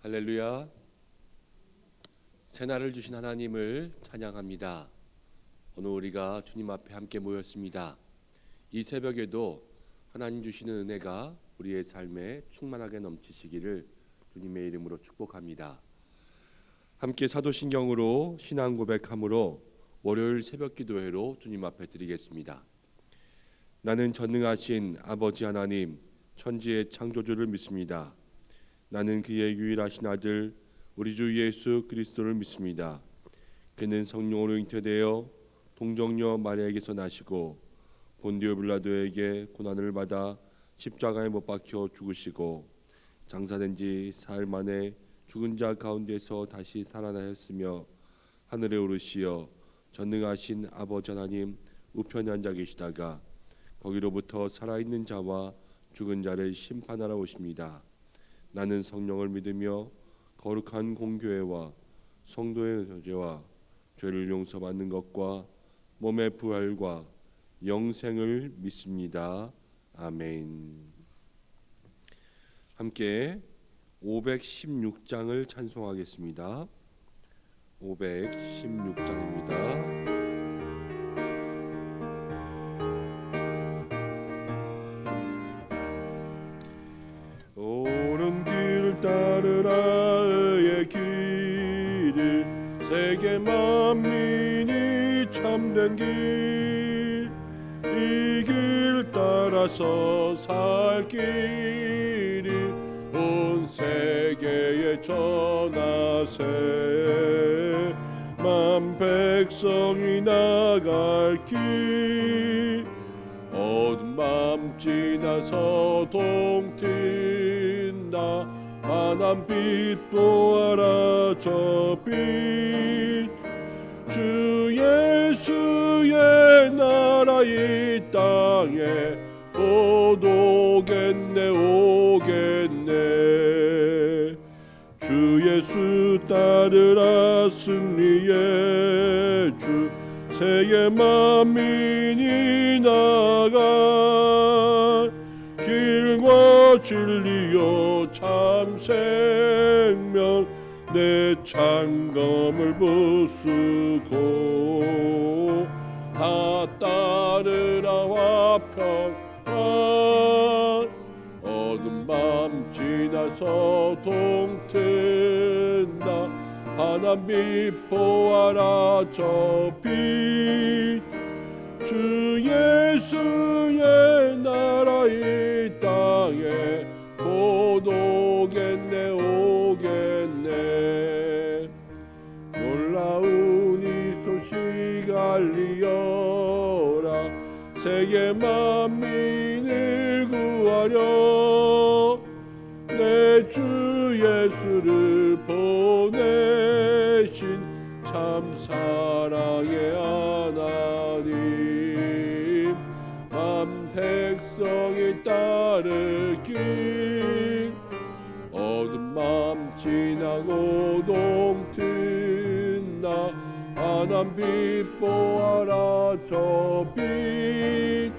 할렐루야. 새날을 주신 하나님을 찬양합니다. 오늘 우리가 주님 앞에 함께 모였습니다. 이 새벽에도 하나님 주시는 은혜가 우리의 삶에 충만하게 넘치시기를 주님의 이름으로 축복합니다. 함께 사도신경으로 신앙 고백함으로 월요일 새벽 기도회로 주님 앞에 드리겠습니다. 나는 전능하신 아버지 하나님 천지의 창조주를 믿습니다. 나는 그의 유일하신 아들 우리 주 예수 그리스도를 믿습니다. 그는 성령으로 잉태되어 동정녀 마리아에게서 나시고 본디오 빌라도에게 고난을 받아 십자가에 못 박혀 죽으시고 장사된 지 사흘 만에 죽은 자 가운데서 다시 살아나셨으며 하늘에 오르시어 전능하신 아버지 하나님 우편에 앉아 계시다가 거기로부터 살아있는 자와 죽은 자를 심판하러 오십니다. 나는 성령을 믿으며 거룩한 공교회와 성도의 교제와 죄를 용서받는 것과 몸의 부활과 영생을 믿습니다. 아멘. 함께 516장을 찬송하겠습니다. 516장입니다. 따르라의 길을 세계 만민이 참된 길 이 길 따라서 살 길이 온 세계에 전하세 만 백성이 나갈 길 어두운 밤 지나서 동트인다 환한 빛 보아라 저 빛 주 예수의 나라 이 땅에 곧 오겠네 오겠네 주 예수 따르라 승리의 주 세계 만민이 나가 길과 진리요 참 생명 내 창검을 부수고 다 따르라 화평한 어두운 밤 지나서 동튼다 환한 빛 보아라 저 빛 주 예수의 나라 이 땅에 곧 오겠네 오겠네 놀라운 이 소식 알리어라 세계 만민을 구하려 내 주 예수를 보내신 참 사랑의 하나님 만 백성이 따르길 어두운 밤 지나고 동튼다 환한 빛 보아라 저 빛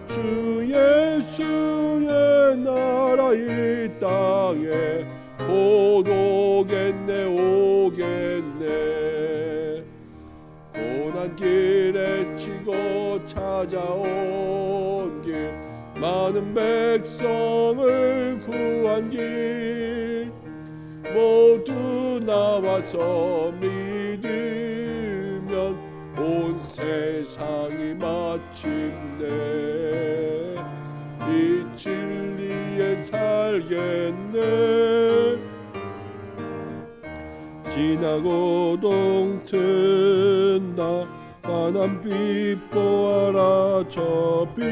주 예수의 나라 이 땅에 곧 오겠네 오겠네 고난 길에 치고 찾아온 길 많은 백성을 구한 길 모두 나와서 믿으면 온 세상이 마침내 이 진리에 살겠네 지나고 동튼다 환한 빛 보아라 저 빛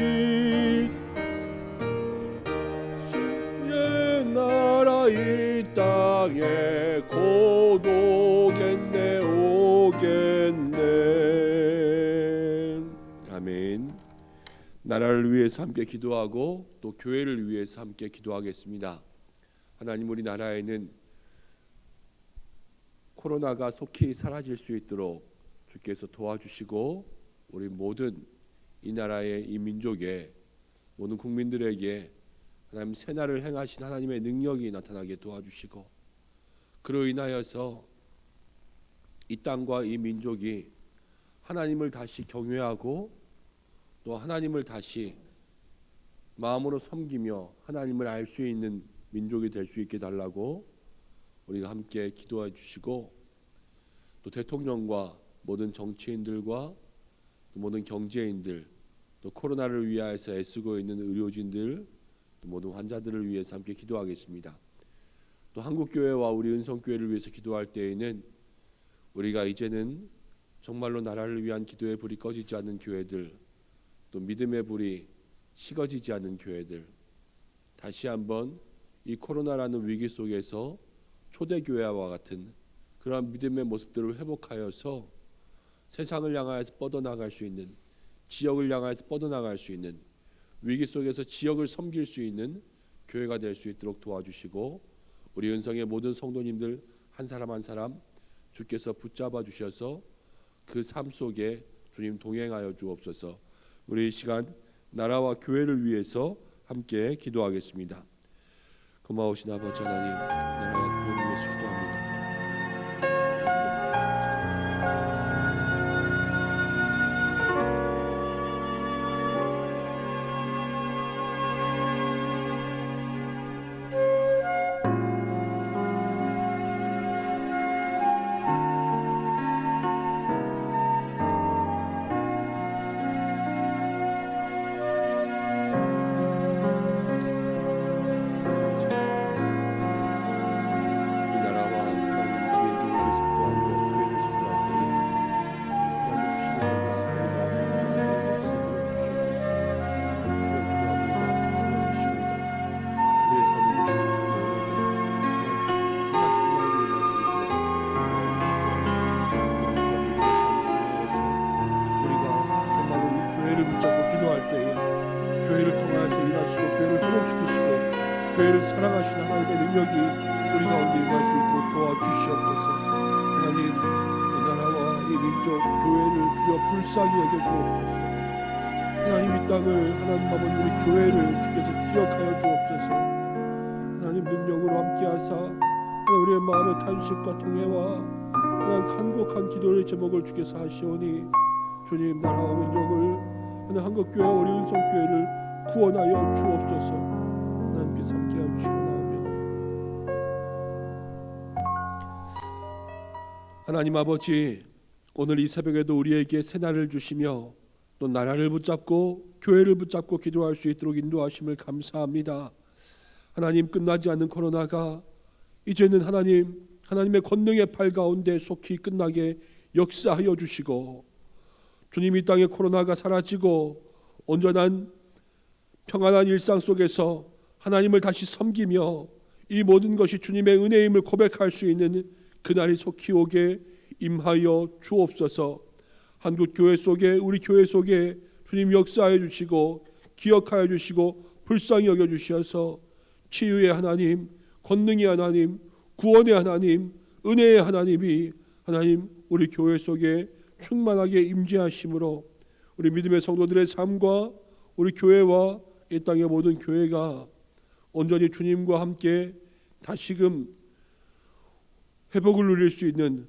주의 나라 이 땅에 곧 오겠네 오겠네. 아멘. 나라를 위해서 함께 기도하고 또 교회를 위해서 함께 기도하겠습니다. 하나님 우리 나라에는 코로나가 속히 사라질 수 있도록 주께서 도와주시고 우리 모든 이 나라의 이 민족의 모든 국민들에게 하나님 새날을 행하신 하나님의 능력이 나타나게 도와주시고 그로 인하여서 이 땅과 이 민족이 하나님을 다시 경외하고 또 하나님을 다시 마음으로 섬기며 하나님을 알 수 있는 민족이 될 수 있게 달라고 우리가 함께 기도해 주시고, 또 대통령과 모든 정치인들과 또 모든 경제인들, 또 코로나를 위하여서 애쓰고 있는 의료진들, 또 모든 환자들을 위해서 함께 기도하겠습니다. 또 한국교회와 우리 은성교회를 위해서 기도할 때에는 우리가 이제는 정말로 나라를 위한 기도의 불이 꺼지지 않는 교회들, 또 믿음의 불이 식어지지 않는 교회들, 다시 한번 이 코로나라는 위기 속에서 초대교회와 같은 그러한 믿음의 모습들을 회복하여서 세상을 향하여서 뻗어나갈 수 있는, 지역을 향하여서 뻗어나갈 수 있는, 위기 속에서 지역을 섬길 수 있는 교회가 될 수 있도록 도와주시고, 우리 은성의 모든 성도님들 한 사람 한 사람 주께서 붙잡아 주셔서 그 삶 속에 주님 동행하여 주옵소서. 우리 이 시간 나라와 교회를 위해서 함께 기도하겠습니다. 고마우신 아버지 하나님, 나라와 교회를 위해서 기도합니다. 교회를 사랑하시는 하나님의 능력이 우리 가운데 임할 수 있도록 도와주시옵소서. 하나님, 이 나라와 이 민족 교회를 주여 불쌍히 여겨주옵소서. 하나님, 이 땅을 하나님 아버지 우리 교회를 주께서 기억하여 주옵소서. 하나님 능력으로 함께하사 우리의 마음의 탄식과 통회와 하나님 간곡한 기도의 제목을 주께서 하시오니, 주님 나라와 민족을 하나님 한국교회 우리 은성교회를 구원하여 주옵소서. 하나님께서 함께하여 주시옵나오며, 하나님 아버지, 오늘 이 새벽에도 우리에게 새날을 주시며 또 나라를 붙잡고 교회를 붙잡고 기도할 수 있도록 인도하심을 감사합니다. 하나님, 끝나지 않는 코로나가 이제는 하나님의 권능의 팔 가운데 속히 끝나게 역사하여 주시고, 주님 이 땅의 코로나가 사라지고 온전한 평안한 일상 속에서 하나님을 다시 섬기며 이 모든 것이 주님의 은혜임을 고백할 수 있는 그날이 속히 오게 임하여 주옵소서. 한국 교회 속에 우리 교회 속에 주님 역사하여 주시고 기억하여 주시고 불쌍히 여겨 주셔서 치유의 하나님, 권능의 하나님, 구원의 하나님, 은혜의 하나님이 하나님 우리 교회 속에 충만하게 임재하심으로 우리 믿음의 성도들의 삶과 우리 교회와 이 땅의 모든 교회가 온전히 주님과 함께 다시금 회복을 누릴 수 있는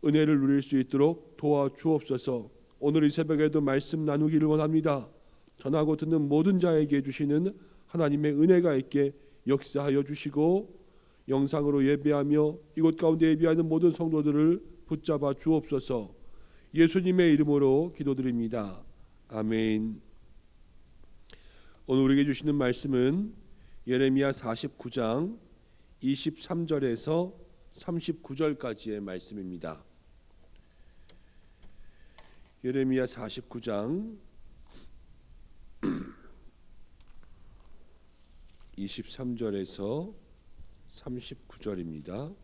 은혜를 누릴 수 있도록 도와주옵소서. 오늘 이 새벽에도 말씀 나누기를 원합니다. 전하고 듣는 모든 자에게 주시는 하나님의 은혜가 있게 역사하여 주시고, 영상으로 예배하며 이곳 가운데 예배하는 모든 성도들을 붙잡아 주옵소서. 예수님의 이름으로 기도드립니다. 아멘. 오늘 우리에게 주시는 말씀은 예레미야 49장 23절에서 39절까지의 말씀입니다. 예레미야 49장 23절에서 39절입니다.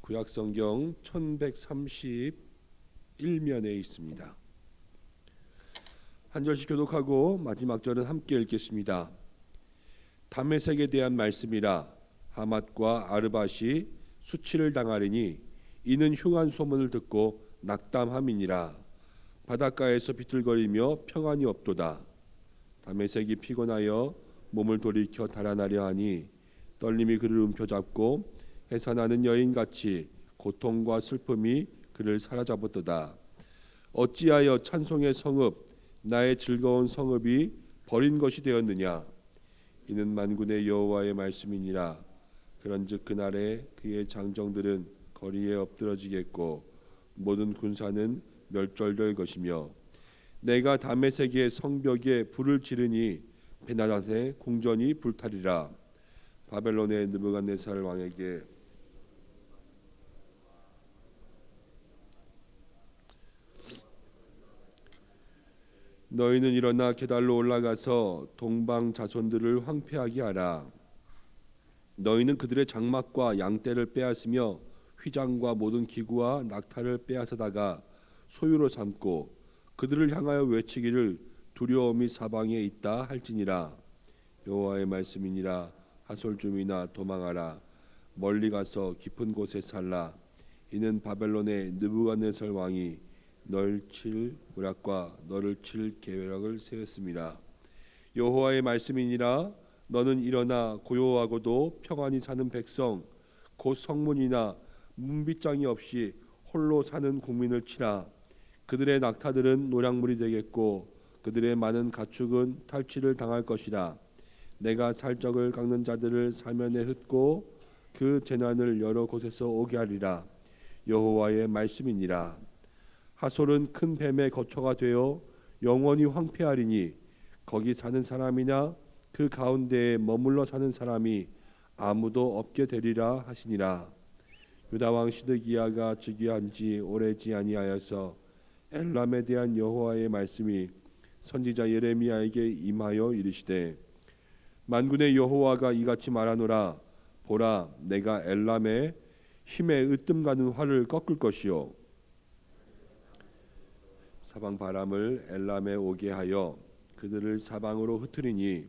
구약성경 1131면에 있습니다. 한 절씩 교독하고 마지막 절은 함께 읽겠습니다. 다메섹에 대한 말씀이라. 하맛과 아르밧이 수치를 당하리니 이는 흉한 소문을 듣고 낙담함이니라. 바닷가에서 비틀거리며 평안이 없도다. 다메섹이 피곤하여 몸을 돌이켜 달아나려 하니 떨림이 그를 움켜잡고 해산하는 여인같이 고통과 슬픔이 그를 사로잡았도다. 어찌하여 찬송의 성읍 나의 즐거운 성읍이 버린 것이 되었느냐. 이는 만군의 여호와의 말씀이니라. 그런즉 그날에 그의 장정들은 거리에 엎드러지겠고 모든 군사는 멸절될 것이며 내가 다메섹의 성벽에 불을 지르니 베나닷의 궁전이 불타리라. 바벨론의 느부갓네살 왕에게 너희는 일어나 게달로 올라가서 동방 자손들을 황폐하게 하라. 너희는 그들의 장막과 양떼를 빼앗으며 휘장과 모든 기구와 낙타를 빼앗아다가 소유로 삼고 그들을 향하여 외치기를 두려움이 사방에 있다 할지니라. 여호와의 말씀이니라. 하솔줌이나 도망하라. 멀리 가서 깊은 곳에 살라. 이는 바벨론의 느부갓네살 왕이 널 칠 무락과 너를 칠 계략을 세웠습니다. 여호와의 말씀이니라. 너는 일어나 고요하고도 평안히 사는 백성 곧 성문이나 문빗장이 없이 홀로 사는 국민을 치라. 그들의 낙타들은 노략물이 되겠고 그들의 많은 가축은 탈취를 당할 것이라. 내가 살적을 깎는 자들을 사면에 흩고 그 재난을 여러 곳에서 오게 하리라. 여호와의 말씀이니라. 하솔은 큰 뱀의 거처가 되어 영원히 황폐하리니 거기 사는 사람이나 그 가운데에 머물러 사는 사람이 아무도 없게 되리라 하시니라. 유다 왕 시드기야가 즉위한 지 오래지 아니하여서 엘람에 대한 여호와의 말씀이 선지자 예레미야에게 임하여 이르시되 만군의 여호와가 이같이 말하노라. 보라, 내가 엘람의 힘에 으뜸가는 활을 꺾을 것이요 사방 바람을 엘람에 오게 하여 그들을 사방으로 흩으리니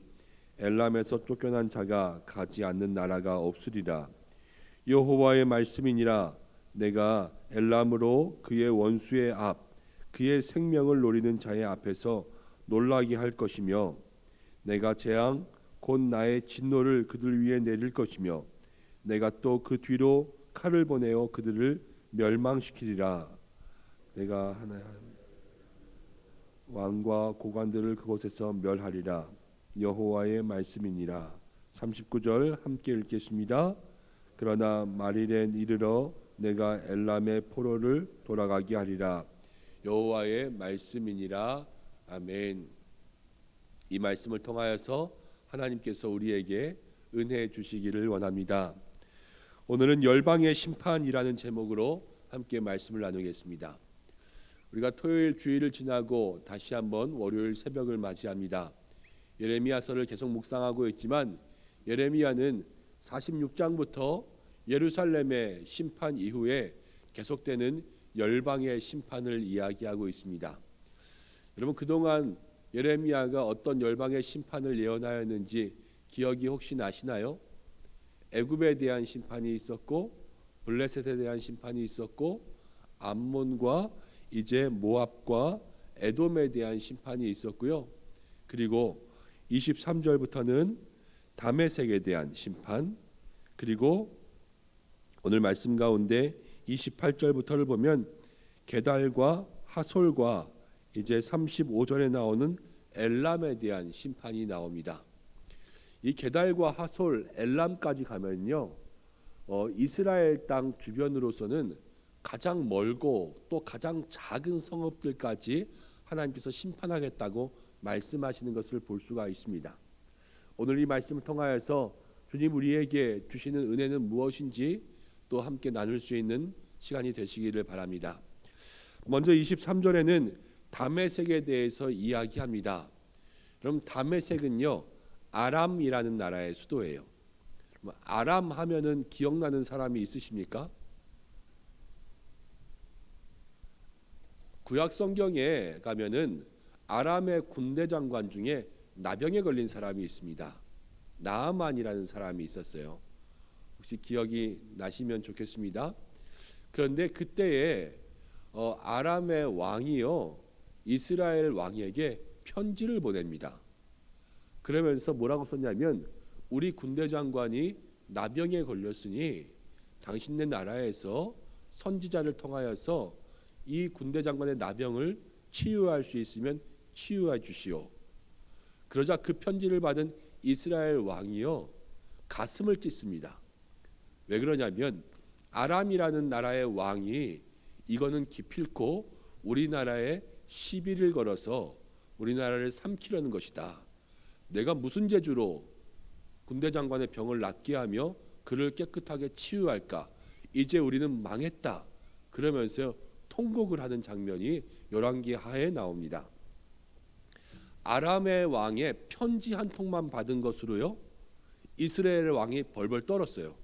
엘람에서 쫓겨난 자가 가지 않는 나라가 없으리라. 여호와의 말씀이니라. 내가 엘람으로 그의 원수의 앞 그의 생명을 노리는 자의 앞에서 놀라게 할 것이며 내가 재앙 곧 나의 진노를 그들 위에 내릴 것이며 내가 또 그 뒤로 칼을 보내어 그들을 멸망시키리라. 내가 하나님 왕과 고관들을 그곳에서 멸하리라. 여호와의 말씀이니라. 39절 함께 읽겠습니다. 그러나 말일엔 이르러 내가 엘람의 포로를 돌아가게 하리라. 여호와의 말씀이니라. 아멘. 이 말씀을 통하여서 하나님께서 우리에게 은혜 주시기를 원합니다. 오늘은 열방의 심판이라는 제목으로 함께 말씀을 나누겠습니다. 우리가 토요일 주일을 지나고 다시 한번 월요일 새벽을 맞이합니다. 예레미야서를 계속 묵상하고 있지만 예레미야는 46장부터 예루살렘의 심판 이후에 계속되는 열방의 심판을 이야기하고 있습니다. 여러분, 그동안 예레미야가 어떤 열방의 심판을 예언하였는지 기억이 혹시 나시나요? 애굽에 대한 심판이 있었고 블레셋에 대한 심판이 있었고 암몬과 이제 모압과 에돔에 대한 심판이 있었고요. 그리고 23절부터는 다메섹에 대한 심판, 그리고 오늘 말씀 가운데 28절부터를 보면 게달과 하솔과 이제 35절에 나오는 엘람에 대한 심판이 나옵니다. 이 게달과 하솔, 엘람까지 가면요, 이스라엘 땅 주변으로서는 가장 멀고 또 가장 작은 성읍들까지 하나님께서 심판하겠다고 말씀하시는 것을 볼 수가 있습니다. 오늘 이 말씀을 통하여서 주님 우리에게 주시는 은혜는 무엇인지 또 함께 나눌 수 있는 시간이 되시기를 바랍니다. 먼저 23절에는 다메섹에 대해서 이야기합니다. 그럼 다메섹은요, 아람이라는 나라의 수도예요. 아람 하면은 기억나는 사람이 있으십니까? 구약 성경에 가면은 아람의 군대 장관 중에 나병에 걸린 사람이 있습니다. 나아만이라는 사람이 있었어요. 혹시 기억이 나시면 좋겠습니다. 그런데 그때에 아람의 왕이요, 이스라엘 왕에게 편지를 보냅니다. 그러면서 뭐라고 썼냐면 우리 군대 장관이 나병에 걸렸으니 당신네 나라에서 선지자를 통하여서 이 군대 장관의 나병을 치유할 수 있으면 치유해 주시오. 그러자 그 편지를 받은 이스라엘 왕이요 가슴을 찢습니다. 왜 그러냐면 아람이라는 나라의 왕이 이거는 기필코 우리나라에 시비를 걸어서 우리나라를 삼키려는 것이다. 내가 무슨 재주로 군대 장관의 병을 낫게 하며 그를 깨끗하게 치유할까? 이제 우리는 망했다. 그러면서 통곡을 하는 장면이 열왕기하에 나옵니다. 아람의 왕의 편지 한 통만 받은 것으로요 이스라엘 왕이 벌벌 떨었어요.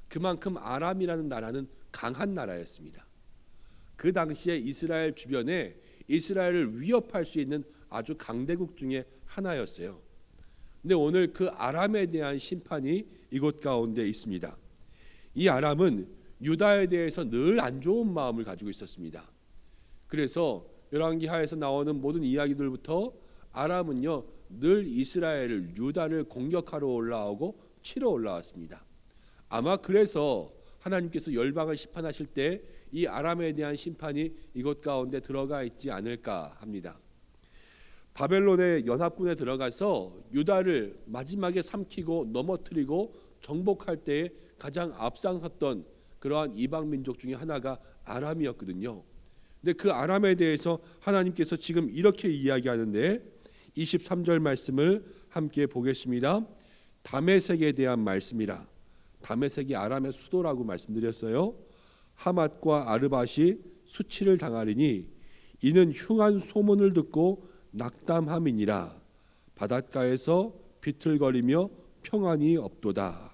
그만큼 아람이라는 나라는 강한 나라였습니다. 그 당시에 이스라엘 주변에 이스라엘을 위협할 수 있는 아주 강대국 중에 하나였어요. 근데 오늘 그 아람에 대한 심판이 이곳 가운데 있습니다. 이 아람은 유다에 대해서 늘 안 좋은 마음을 가지고 있었습니다. 그래서 열왕기하에서 나오는 모든 이야기들부터 아람은요 늘 이스라엘을 유다를 공격하러 올라오고 치러 올라왔습니다. 아마 그래서 하나님께서 열방을 심판하실 때 이 아람에 대한 심판이 이곳 가운데 들어가 있지 않을까 합니다. 바벨론의 연합군에 들어가서 유다를 마지막에 삼키고 넘어뜨리고 정복할 때에 가장 앞장섰던 그러한 이방 민족 중에 하나가 아람이었거든요. 근데 그 아람에 대해서 하나님께서 지금 이렇게 이야기하는데 23절 말씀을 함께 보겠습니다. 다메섹에 대한 말씀이라. 다메섹이 아람의 수도라고 말씀드렸어요. 하맛과 아르밧이 수치를 당하리니 이는 흉한 소문을 듣고 낙담함이니라. 바닷가에서 비틀거리며 평안이 없도다.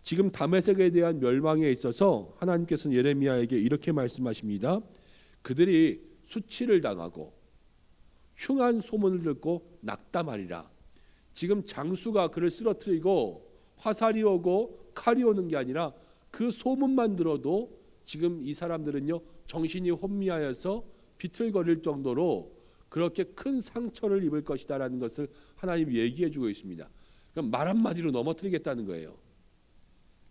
지금 다메섹에 대한 멸망에 있어서 하나님께서는 예레미야에게 이렇게 말씀하십니다. 그들이 수치를 당하고 흉한 소문을 듣고 낙담하리라. 지금 장수가 그를 쓰러뜨리고 화살이 오고 칼이 오는 게 아니라 그 소문만 들어도 지금 이 사람들은요 정신이 혼미하여서 비틀거릴 정도로 그렇게 큰 상처를 입을 것이다라는 것을 하나님이 얘기해 주고 있습니다. 그럼 말 한마디로 넘어뜨리겠다는 거예요.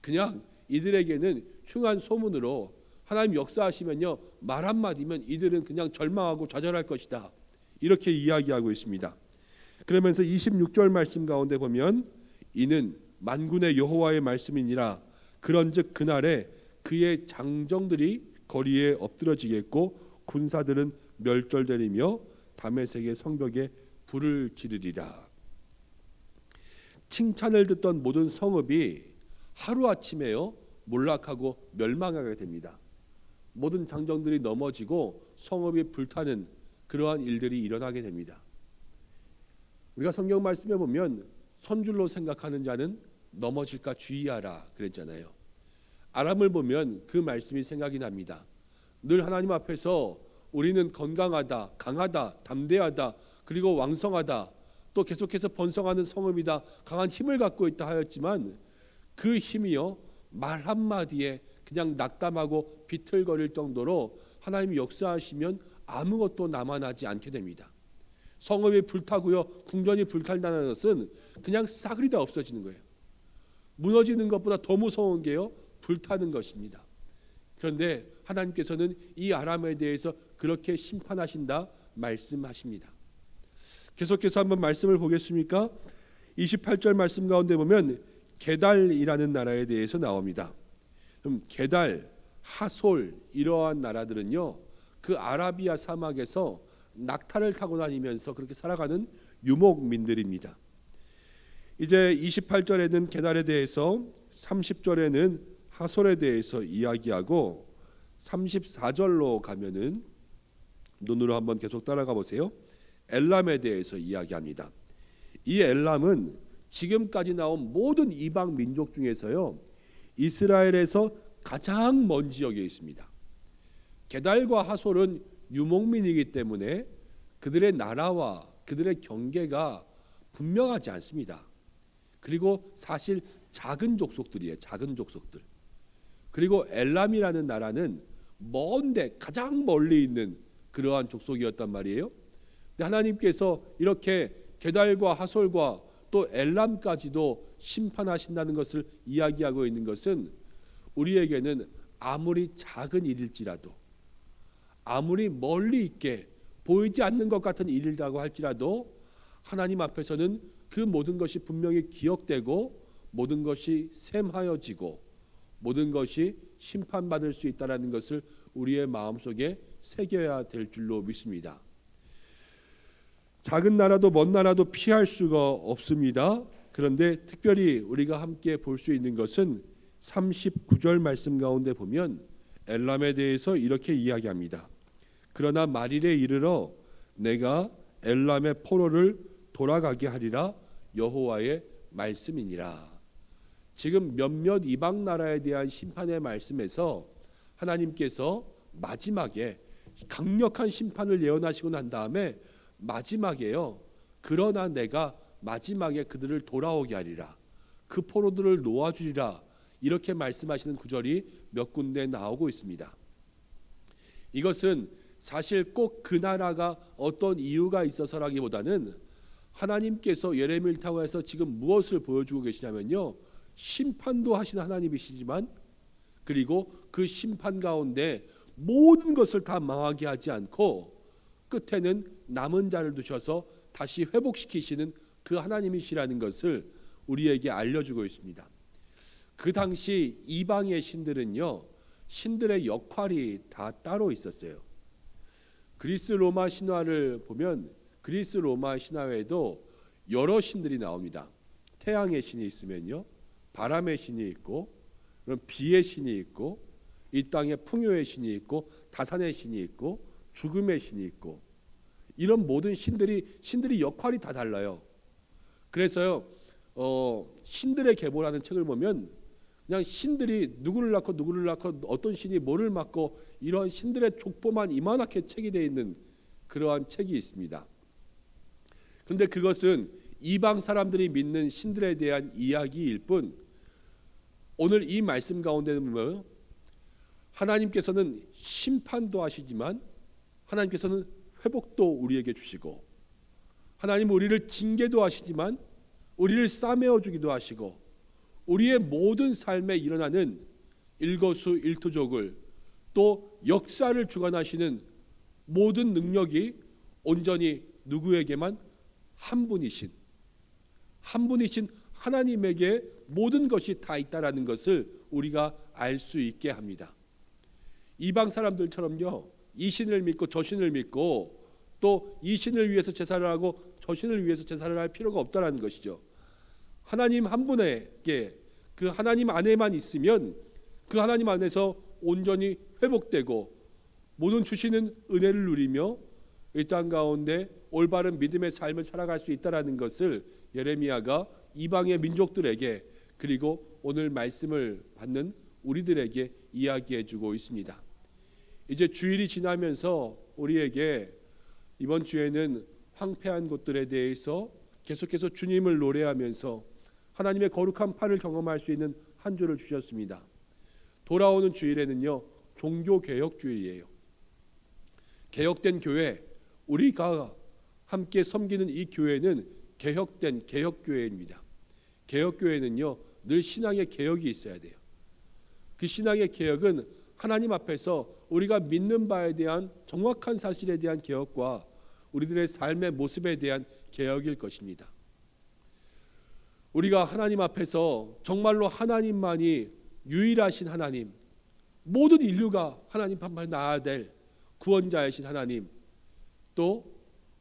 그냥 이들에게는 흉한 소문으로 하나님 역사하시면요 말 한마디면 이들은 그냥 절망하고 좌절할 것이다. 이렇게 이야기하고 있습니다. 그러면서 26절 말씀 가운데 보면 이는 만군의 여호와의 말씀이니라. 그런즉 그날에 그의 장정들이 거리에 엎드러지겠고 군사들은 멸절되리며 다메섹의 성벽에 불을 지르리라. 칭찬을 듣던 모든 성읍이 하루아침에요 몰락하고 멸망하게 됩니다. 모든 장정들이 넘어지고 성읍이 불타는 그러한 일들이 일어나게 됩니다. 우리가 성경 말씀에 보면 선줄로 생각하는 자는 넘어질까 주의하라 그랬잖아요. 아람을 보면 그 말씀이 생각이 납니다. 늘 하나님 앞에서 우리는 건강하다, 강하다, 담대하다, 그리고 왕성하다, 또 계속해서 번성하는 성읍이다, 강한 힘을 갖고 있다 하였지만 그 힘이요 말 한마디에 그냥 낙담하고 비틀거릴 정도로 하나님이 역사하시면 아무것도 남아나지 않게 됩니다. 성읍이 불타고요 궁전이 불탄다는 것은 그냥 싸그리 다 없어지는 거예요. 무너지는 것보다 더 무서운 게요 불타는 것입니다. 그런데 하나님께서는 이 아람에 대해서 그렇게 심판하신다 말씀하십니다. 계속해서 한번 말씀을 보겠습니까? 28절 말씀 가운데 보면 게달이라는 나라에 대해서 나옵니다. 그럼 게달, 하솔 이러한 나라들은요 그 아라비아 사막에서 낙타를 타고 다니면서 그렇게 살아가는 유목민들입니다. 이제 28절에는 게달에 대해서, 30절에는 하솔에 대해서 이야기하고 34절로 가면은 눈으로 한번 계속 따라가 보세요. 엘람에 대해서 이야기합니다. 이 엘람은 지금까지 나온 모든 이방 민족 중에서요 이스라엘에서 가장 먼 지역에 있습니다. 게달과 하솔은 유목민이기 때문에 그들의 나라와 그들의 경계가 분명하지 않습니다. 그리고 사실 작은 족속들이에요. 작은 족속들. 그리고 엘람이라는 나라는 먼데 가장 멀리 있는 그러한 족속이었단 말이에요. 근데 하나님께서 이렇게 게달과 하솔과 또 엘람까지도 심판하신다는 것을 이야기하고 있는 것은 우리에게는 아무리 작은 일일지라도, 아무리 멀리 있게 보이지 않는 것 같은 일이라고 할지라도 하나님 앞에서는 그 모든 것이 분명히 기억되고 모든 것이 셈하여지고 모든 것이 심판받을 수 있다는 것을 우리의 마음속에 새겨야 될 줄로 믿습니다. 작은 나라도 먼 나라도 피할 수가 없습니다. 그런데 특별히 우리가 함께 볼 수 있는 것은 39절 말씀 가운데 보면 엘람에 대해서 이렇게 이야기합니다. 그러나 말일에 이르러 내가 엘람의 포로를 돌아가게 하리라 여호와의 말씀이니라. 지금 몇몇 이방 나라에 대한 심판의 말씀에서 하나님께서 마지막에 강력한 심판을 예언하시고 난 다음에 마지막에요, 그러나 내가 마지막에 그들을 돌아오게 하리라, 그 포로들을 놓아주리라, 이렇게 말씀하시는 구절이 몇 군데 나오고 있습니다. 이것은 사실 꼭 그 나라가 어떤 이유가 있어서라기보다는 하나님께서 예레미야를 통해서 지금 무엇을 보여주고 계시냐면요, 심판도 하신 하나님이시지만 그리고 그 심판 가운데 모든 것을 다 망하게 하지 않고 끝에는 남은 자를 두셔서 다시 회복시키시는 그 하나님이시라는 것을 우리에게 알려주고 있습니다. 그 당시 이방의 신들은요, 신들의 역할이 다 따로 있었어요. 그리스 로마 신화를 보면 그리스 로마 신화에도 여러 신들이 나옵니다. 태양의 신이 있으면요, 바람의 신이 있고, 그럼 비의 신이 있고, 이 땅의 풍요의 신이 있고, 다산의 신이 있고, 죽음의 신이 있고, 이런 모든 신들이 역할이 다 달라요. 그래서요, 신들의 계보라는 책을 보면 그냥 신들이 누구를 낳고 어떤 신이 뭐를 맡고 이런 신들의 족보만 이만하게 책이 되어 있는 그러한 책이 있습니다. 그런데 그것은 이방 사람들이 믿는 신들에 대한 이야기일 뿐, 오늘 이 말씀 가운데는 보면 하나님께서는 심판도 하시지만 하나님께서는 회복도 우리에게 주시고, 하나님 우리를 징계도 하시지만 우리를 싸매어 주기도 하시고, 우리의 모든 삶에 일어나는 일거수일투족을 또 역사를 주관하시는 모든 능력이 온전히 누구에게만? 한 분이신 하나님에게 모든 것이 다 있다라는 것을 우리가 알 수 있게 합니다. 이방 사람들처럼요, 이 신을 믿고 저 신을 믿고 또 이 신을 위해서 제사를 하고 저 신을 위해서 제사를 할 필요가 없다라는 것이죠. 하나님 한 분에게, 그 하나님 안에만 있으면 그 하나님 안에서 온전히 회복되고 모든 주시는 은혜를 누리며 이 땅 가운데 올바른 믿음의 삶을 살아갈 수 있다라는 것을 예레미야가 이방의 민족들에게, 그리고 오늘 말씀을 받는 우리들에게 이야기해 주고 있습니다. 이제 주일이 지나면서 우리에게 이번 주에는 황폐한 곳들에 대해서 계속해서 주님을 노래하면서 하나님의 거룩한 팔을 경험할 수 있는 한 주를 주셨습니다. 돌아오는 주일에는요, 종교개혁 주일이에요. 개혁된 교회, 우리가 함께 섬기는 이 교회는 개혁된 개혁교회입니다. 개혁교회는요, 늘 신앙의 개혁이 있어야 돼요. 그 신앙의 개혁은 하나님 앞에서 우리가 믿는 바에 대한 정확한 사실에 대한 개혁과 우리들의 삶의 모습에 대한 개혁일 것입니다. 우리가 하나님 앞에서 정말로 하나님만이 유일하신 하나님, 모든 인류가 하나님 앞에 나아야 될 구원자이신 하나님, 또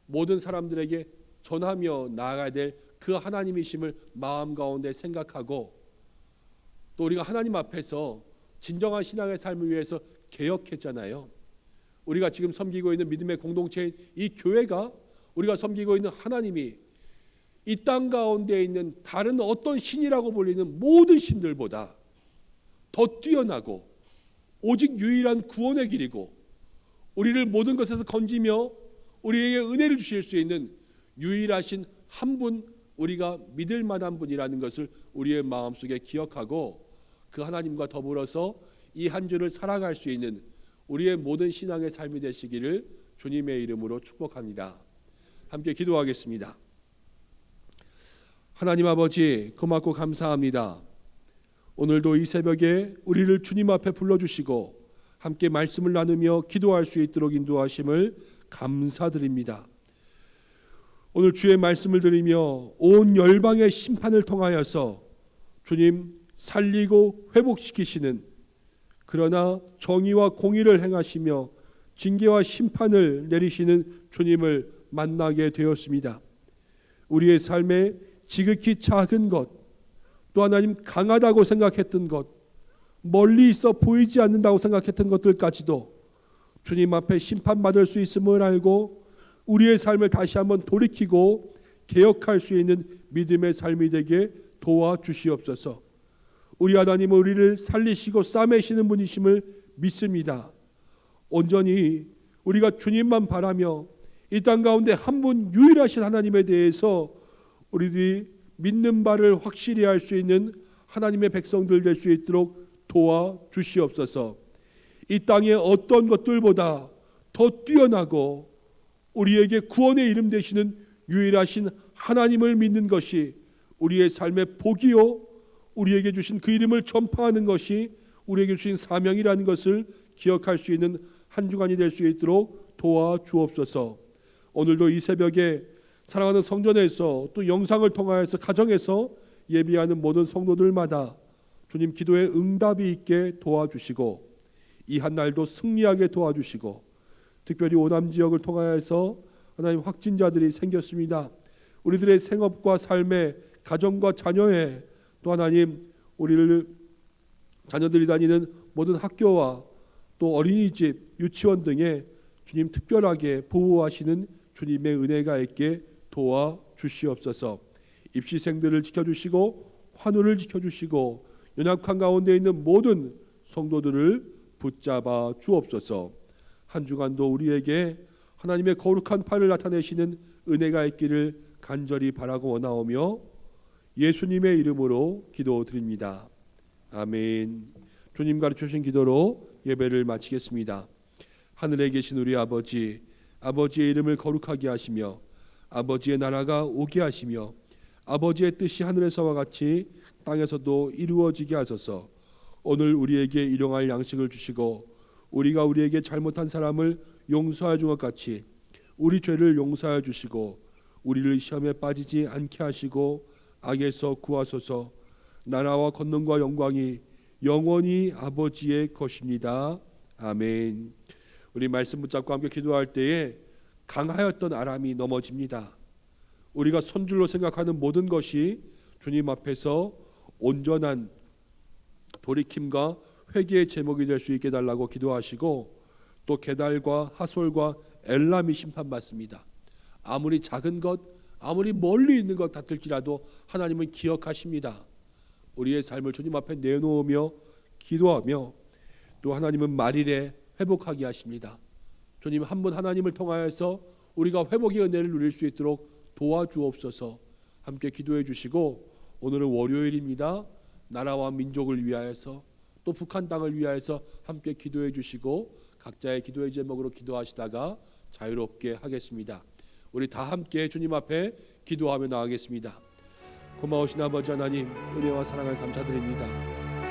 모든 사람들에게 전하며 나아가야 될 그 하나님이심을 마음 가운데 생각하고, 또 우리가 하나님 앞에서 진정한 신앙의 삶을 위해서 개혁했잖아요. 우리가 지금 섬기고 있는 믿음의 공동체인 이 교회가, 우리가 섬기고 있는 하나님이 이 땅 가운데 있는 다른 어떤 신이라고 불리는 모든 신들보다 더 뛰어나고 오직 유일한 구원의 길이고, 우리를 모든 것에서 건지며 우리에게 은혜를 주실 수 있는 유일하신 한 분, 우리가 믿을 만한 분이라는 것을 우리의 마음속에 기억하고 그 하나님과 더불어서 이 한 주를 살아갈 수 있는 우리의 모든 신앙의 삶이 되시기를 주님의 이름으로 축복합니다. 함께 기도하겠습니다. 하나님 아버지, 고맙고 감사합니다. 오늘도 이 새벽에 우리를 주님 앞에 불러주시고 함께 말씀을 나누며 기도할 수 있도록 인도하심을 감사드립니다. 오늘 주의 말씀을 들으며 온 열방의 심판을 통하여서 주님 살리고 회복시키시는, 그러나 정의와 공의를 행하시며 징계와 심판을 내리시는 주님을 만나게 되었습니다. 우리의 삶에 지극히 작은 것, 또 하나님 강하다고 생각했던 것, 멀리 있어 보이지 않는다고 생각했던 것들까지도 주님 앞에 심판받을 수 있음을 알고 우리의 삶을 다시 한번 돌이키고 개혁할 수 있는 믿음의 삶이 되게 도와주시옵소서. 우리 하나님은 우리를 살리시고 싸매시는 분이심을 믿습니다. 온전히 우리가 주님만 바라며 이 땅 가운데 한 분 유일하신 하나님에 대해서 우리들이 믿는 바를 확실히 할 수 있는 하나님의 백성들 될 수 있도록 도와주시옵소서. 이 땅의 어떤 것들보다 더 뛰어나고 우리에게 구원의 이름 되시는 유일하신 하나님을 믿는 것이 우리의 삶의 복이요, 우리에게 주신 그 이름을 전파하는 것이 우리에게 주신 사명이라는 것을 기억할 수 있는 한 주간이 될 수 있도록 도와주옵소서. 오늘도 이 새벽에 사랑하는 성전에서 또 영상을 통하여서 가정에서 예비하는 모든 성도들마다 주님 기도에 응답이 있게 도와주시고 이 한 날도 승리하게 도와주시고, 특별히 오남 지역을 통하여서 하나님 확진자들이 생겼습니다. 우리들의 생업과 삶의 가정과 자녀에 또 하나님 우리를 자녀들이 다니는 모든 학교와 또 어린이집, 유치원 등에 주님 특별하게 보호하시는 주님의 은혜가 있게 도와주시옵소서. 입시생들을 지켜주시고 환우를 지켜주시고 연약한 가운데 있는 모든 성도들을 붙잡아 주옵소서. 한 주간도 우리에게 하나님의 거룩한 팔을 나타내시는 은혜가 있기를 간절히 바라고 원하오며 예수님의 이름으로 기도드립니다. 아멘. 주님 가르쳐주신 기도로 예배를 마치겠습니다. 하늘에 계신 우리 아버지, 아버지의 이름을 거룩하게 하시며 아버지의 나라가 오게 하시며 아버지의 뜻이 하늘에서와 같이 땅에서도 이루어지게 하소서. 오늘 우리에게 일용할 양식을 주시고 우리가 우리에게 잘못한 사람을 용서하여 준 것 같이 우리 죄를 용서하여 주시고 우리를 시험에 빠지지 않게 하시고 악에서 구하소서. 나라와 권능과 영광이 영원히 아버지의 것입니다. 아멘. 우리 말씀 붙잡고 함께 기도할 때에 강하였던 아람이 넘어집니다. 우리가 손줄로 생각하는 모든 것이 주님 앞에서 온전한 돌이킴과 회개의 제목이 될 수 있게 달라고 기도하시고, 또 게달과 하솔과 엘람이 심판받습니다. 아무리 작은 것, 아무리 멀리 있는 것 같을지라도 하나님은 기억하십니다. 우리의 삶을 주님 앞에 내놓으며 기도하며 또 하나님은 말일에 회복하게 하십니다. 주님 한 분 하나님을 통하여서 우리가 회복의 은혜를 누릴 수 있도록 도와주옵소서. 함께 기도해 주시고, 오늘은 월요일입니다. 나라와 민족을 위하여서 또 북한 땅을 위하여서 함께 기도해 주시고 각자의 기도의 제목으로 기도하시다가 자유롭게 하겠습니다. 우리 다 함께 주님 앞에 기도하며 나가겠습니다. 고마우신 아버지 하나님, 은혜와 사랑을 감사드립니다.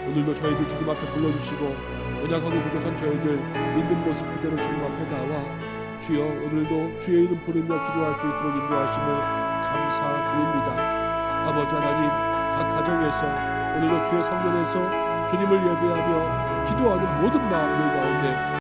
오늘도 저희들 주님 앞에 불러주시고 연약하고 부족한 저희들 있는 모습 그대로 주님 앞에 나와 주여 오늘도 주의 이름 부르며 기도할 수 있도록 인도하심을 감사드립니다. 아버지 하나님, 각 가정에서 오늘도 주의 성전에서 주님을 예배하며 기도하는 모든 마음들 가운데